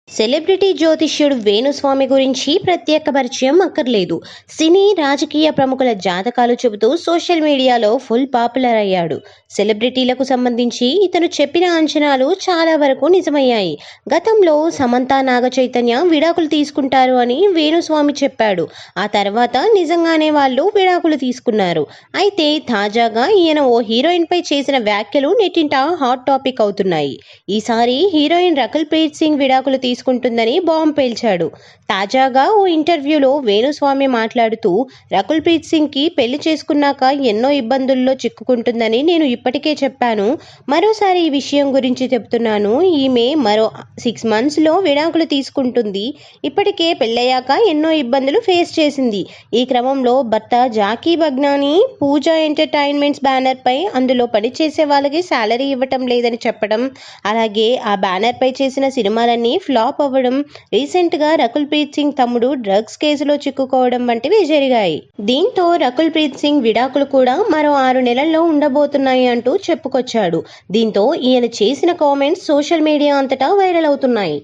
Celebrity జ్యోతిష్యుడు Venu Swamy గురించి ప్రత్యేక పరిచయం అక్కర్లేదు. సినీ, రాజకీయ ప్రముఖుల జాతకాలు చెబుతూ సోషల్ మీడియాలో ఫుల్ పాపులర్ అయ్యాడు. సెలబ్రిటీలకు సంబంధించి ఇతను చెప్పిన అంచనాలు చాలా వరకు నిజమయ్యాయి. గతంలో సమంత, నాగచైతన్య విడాకులు తీసుకుంటారు అని వేణుస్వామి చెప్పాడు. ఆ తర్వాత నిజంగానే వాళ్ళు విడాకులు తీసుకున్నారు. అయితే తాజాగా ఈయన ఓ హీరోయిన్ పై చేసిన వ్యాఖ్యలు నెట్టింట హాట్ టాపిక్ అవుతున్నాయి. ఈసారి హీరోయిన్ రకుల్ ప్రీత్ సింగ్ విడాకులు తీసుకుంటుందని బాంబు పేల్చాడు. తాజాగా ఓ ఇంటర్వ్యూలో వేణుస్వామి మాట్లాడుతూ, రకుల్ ప్రీత్ సింగ్ కి పెళ్లి చేసుకున్నాక ఎన్నో ఇబ్బందుల్లో చిక్కుకుంటుందని నేను ఇప్పటికే చెప్పాను. మరోసారి ఈ విషయం గురించి చెప్తున్నాను. ఈమె మరో 6 months లో విడాకులు తీసుకుంటుంది. ఇప్పటికే పెళ్ళయ్యాక ఎన్నో ఇబ్బందులు ఫేస్ చేసింది. ఈ క్రమంలో భర్త జాకీ బగ్నానీ పూజా ఎంటర్టైన్మెంట్స్ బ్యానర్ పై అందులో పనిచేసే వాళ్ళకి శాలరీ ఇవ్వటం లేదని చెప్పడం, అలాగే ఆ బ్యానర్ పై చేసిన సినిమాలన్నీ ఫ్లాప్ అవ్వడం, రీసెంట్ గా రకుల్ ప్రీత్ సింగ్ తమ్ముడు డ్రగ్స్ కేసులో చిక్కుకోవడం వంటివి జరిగాయి. దీంతో రకుల్ ప్రీత్ సింగ్ విడాకులు కూడా మరో 6 నెలల్లో ఉండబోతున్నాయి అంటూ చెప్పుకొచ్చాడు. దీంతో ఈయన చేసిన కామెంట్స్ సోషల్ మీడియా అంతటా వైరల్ అవుతున్నాయి.